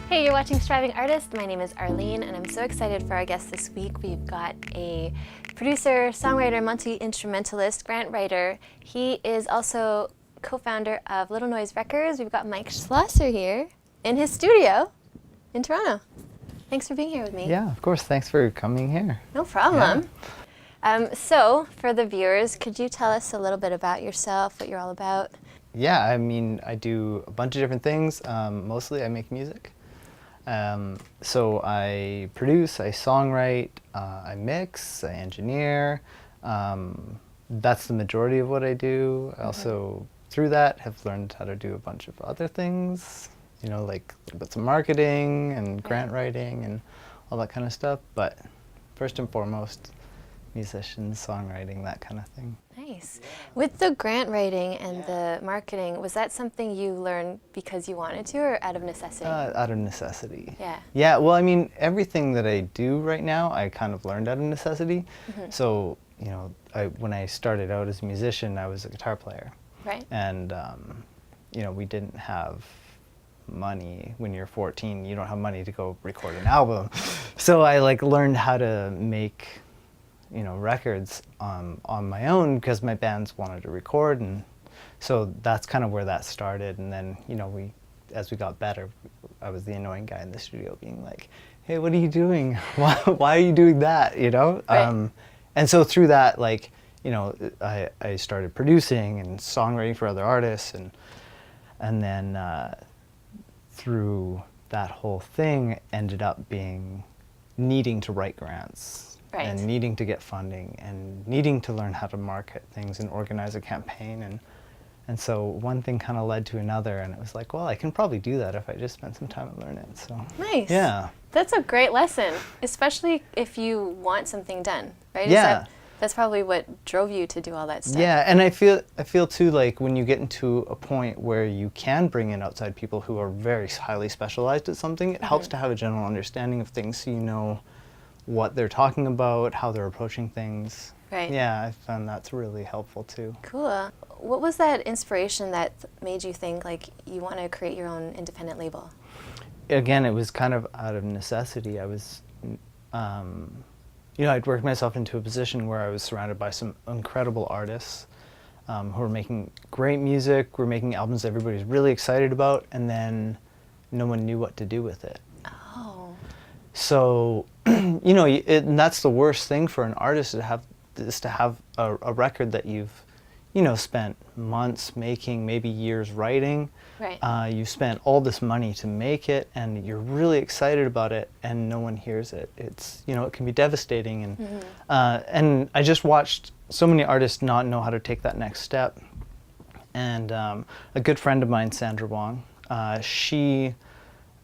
Hey, you're watching Striving Artist. My name is Arlene, and I'm so excited for our guest this week. We've got a producer, songwriter, multi-instrumentalist, grant writer. He is also co-founder of Little Noise Records. We've got MIKE Schlosser here in his studio in Toronto. Thanks for being here with me. Yeah, of course. Thanks for coming here. No problem. Yeah. So, for the viewers, could you tell us a little bit about yourself, what you're all about? Yeah, I mean, I do a bunch of different things. Mostly I make music. So I produce, I songwrite, I mix, I engineer. That's the majority of what I do. I also, through that, have learned how to do a bunch of other things, you know, like a little bits of marketing and grant writing and all that kind of stuff. But first and foremost, musicians, songwriting, that kind of thing. Nice. With the grant writing and the marketing, was that something you learned because you wanted to or out of necessity? Out of necessity. Yeah. Yeah, well, I mean, everything that I do right now, I kind of learned out of necessity. So, you know, when I started out as a musician, I was a guitar player. Right. And, you know, we didn't have money. When you're 14, you don't have money to go record an album. So I learned how to make, you know, records on my own because my bands wanted to record, and so that's kind of where that started. And then, you know, as we got better, I was the annoying guy in the studio being like, hey, what are you doing? Why are you doing that? You know? Right. And so through that, like, you know, I started producing and songwriting for other artists, and then through that whole thing ended up needing to write grants. Right. And needing to get funding and needing to learn how to market things and organize a campaign. And so one thing kind of led to another, and it was like, well, I can probably do that if I just spend some time and learn it. So nice. Yeah. That's a great lesson, especially if you want something done, right? Yeah. That's probably what drove you to do all that stuff. Yeah, and I feel too, like, when you get into a point where you can bring in outside people who are very highly specialized at something, it helps to have a general understanding of things so you know what they're talking about, how they're approaching things. Right. Yeah, I found that's really helpful too. Cool. What was that inspiration that made you think, like, you want to create your own independent label? Again, it was kind of out of necessity. I was, you know, I'd worked myself into a position where I was surrounded by some incredible artists who were making great music, were making albums that everybody's really excited about, and then no one knew what to do with it. Oh. So, you know, and that's the worst thing for an artist to have a record that you've, you know, spent months making, maybe years writing. Right. You spent all this money to make it, and you're really excited about it, and no one hears it. It's, you know, it can be devastating. And I just watched so many artists not know how to take that next step. And a good friend of mine, Sandra Wong, she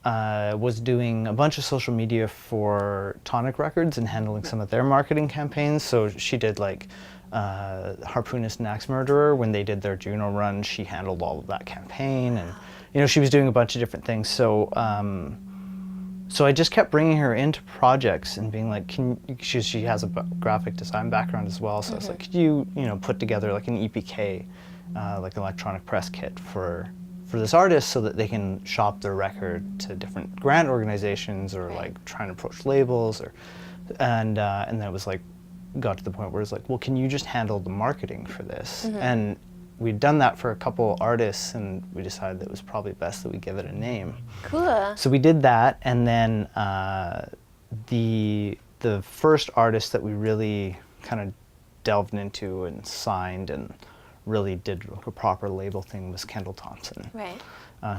was doing a bunch of social media for Tonic Records and handling some of their marketing campaigns. So she did, like, Harpoonist and Axe Murderer. When they did their Juno run, she handled all of that campaign. And, you know, she was doing a bunch of different things. So so I just kept bringing her into projects and being like, she has a graphic design background as well. So I was like, could you know, put together like an EPK, like an electronic press kit for this artist so that they can shop their record to different grant organizations or like try and approach labels, and then it was like, got to the point where it's like, well, can you just handle the marketing for this? And we'd done that for a couple artists, and we decided that it was probably best that we give it a name. Cool. So we did that, and then the first artist that we really kind of delved into and signed and really did a proper label thing was Kendall Thompson. Right.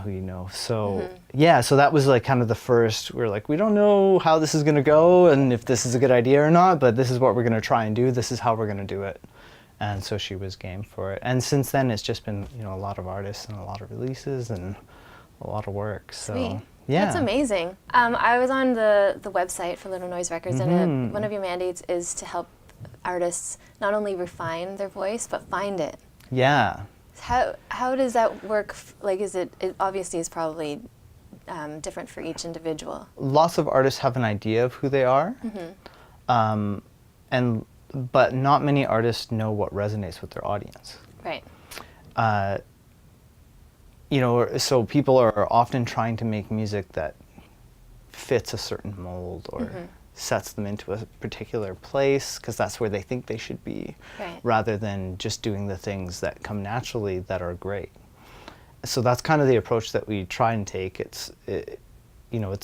Who you know. So yeah, so that was like kind of the first, we're like, we don't know how this is going to go and if this is a good idea or not, but this is what we're going to try and do. This is how we're going to do it. And so she was game for it. And since then it's just been, you know, a lot of artists and a lot of releases and a lot of work. So Sweet. Yeah. That's amazing. I was on the website for Little Noise Records, and one of your mandates is to help artists not only refine their voice, but find it. Yeah. How does that work? Like, it obviously is probably different for each individual. Lots of artists have an idea of who they are, but not many artists know what resonates with their audience. Right. You know, so people are often trying to make music that fits a certain mold or sets them into a particular place because that's where they think they should be, rather than just doing the things that come naturally that are great. So that's kind of the approach that we try and take. It's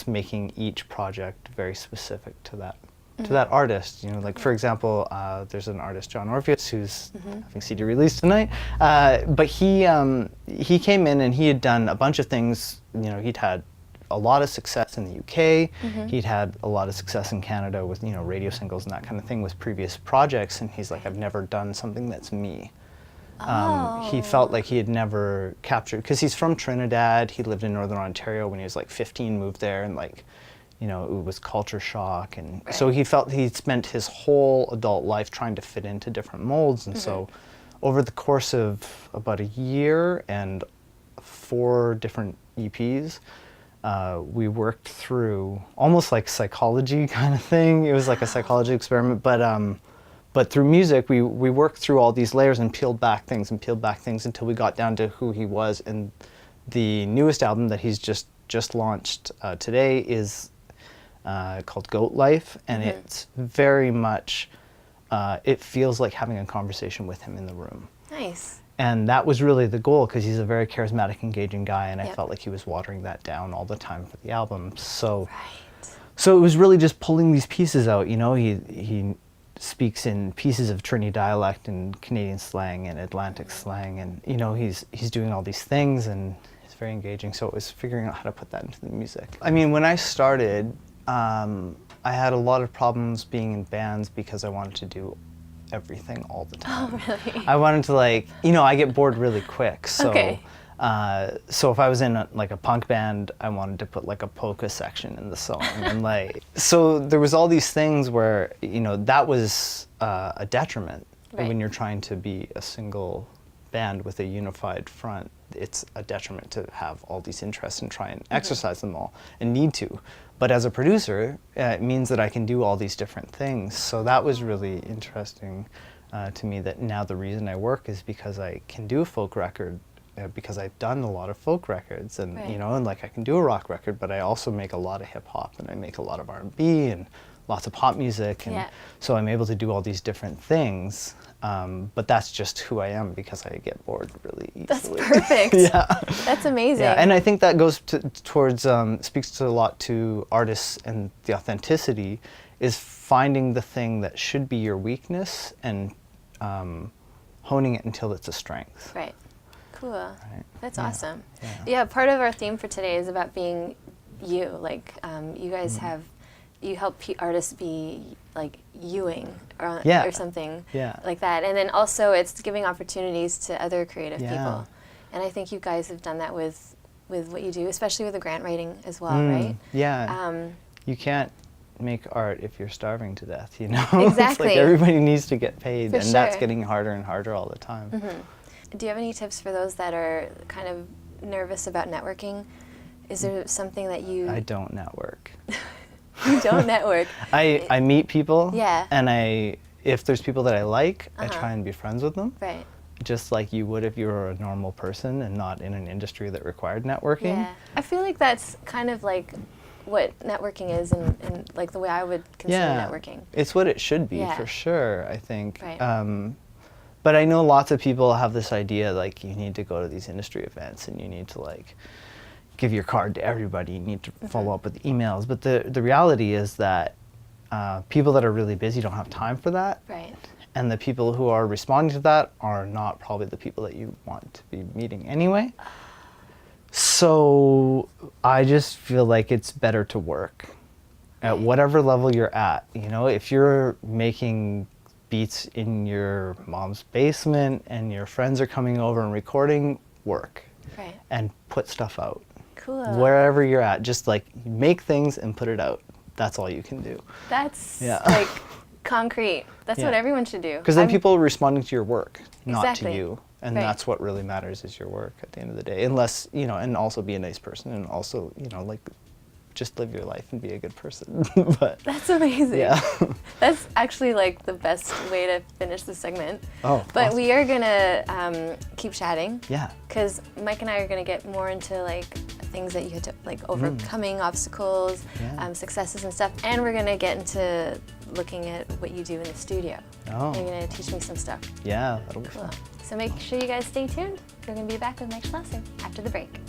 making each project very specific to that artist. Like for example, there's an artist, John Orpheus, who's having CD release tonight. But he came in and he had done a bunch of things. He'd had a lot of success in the UK. He'd had a lot of success in Canada with radio singles and that kind of thing with previous projects. And he's like, I've never done something that's me. He felt like he had never captured, because he's from Trinidad. He lived in Northern Ontario when he was like 15, moved there, and like, it was culture shock. And so he felt he'd spent his whole adult life trying to fit into different molds. And so over the course of about a year and 4 different EPs, we worked through almost like psychology kind of thing. It was like a psychology experiment, but through music, we worked through all these layers and peeled back things until we got down to who he was. And the newest album that he's just launched today is called Goat Life, and it's very much, it feels like having a conversation with him in the room. Nice. And that was really the goal, because he's a very charismatic, engaging guy, and I felt like he was watering that down all the time for the album. So, so it was really just pulling these pieces out. He speaks in pieces of Trini dialect and Canadian slang and Atlantic slang, and he's doing all these things, and it's very engaging. So it was figuring out how to put that into the music. I mean, when I started, I had a lot of problems being in bands because I wanted to do everything all the time. Oh, really? I wanted to I get bored really quick. So so if I was in a punk band, I wanted to put like a polka section in the song, and so there was all these things where that was a detriment when you're trying to be a single band with a unified front. It's a detriment to have all these interests and try and exercise them all, and need to. But as a producer, it means that I can do all these different things. So that was really interesting to me, that now the reason I work is because I can do a folk record, because I've done a lot of folk records, and and I can do a rock record, but I also make a lot of hip hop, and I make a lot of R&B and lots of pop music, and so I'm able to do all these different things. But that's just who I am, because I get bored really easily. That's perfect. That's amazing. Yeah, and I think that goes towards speaks to a lot to artists, and the authenticity is finding the thing that should be your weakness and honing it until it's a strength. Right. Cool. Right. That's awesome. Yeah, part of our theme for today is about being you. Like, you guys you help artists be like youing or something like that. And then also it's giving opportunities to other creative people. And I think you guys have done that with what you do, especially with the grant writing as well, right? Yeah. You can't make art if you're starving to death, Exactly. It's like everybody needs to get paid, and that's getting harder and harder all the time. Do you have any tips for those that are kind of nervous about networking? Is there something that you... I don't network. You don't network? I meet people, Yeah. and if there's people that I like, I try and be friends with them. Right. Just like you would if you were a normal person and not in an industry that required networking. Yeah. I feel like that's kind of like what networking is, and like the way I would consider networking. It's what it should be, for sure, I think. Right. But I know lots of people have this idea, like, you need to go to these industry events, and you need to, like, give your card to everybody, you need to follow up with emails. But the reality is that people that are really busy don't have time for that. Right. And the people who are responding to that are not probably the people that you want to be meeting anyway. So I just feel like it's better to work at whatever level you're at. If you're making beats in your mom's basement and your friends are coming over and recording, work. Right. And put stuff out. Cool. Wherever you're at, just like make things and put it out. That's all you can do. That's like concrete. That's what everyone should do. Because then people are responding to your work, not to you. And that's what really matters, is your work at the end of the day. Unless, and also be a nice person, and also, like, just live your life and be a good person. But that's amazing. Yeah. That's actually like the best way to finish the segment. Oh, but awesome. we are gonna keep chatting. Yeah. Because Mike and I are gonna get more into like things that you had to, like overcoming obstacles, successes and stuff. And we're gonna get into looking at what you do in the studio. Oh. You're gonna teach me some stuff. Yeah, that'll be fun. So make sure you guys stay tuned. We're gonna be back with Mike Schlosser after the break.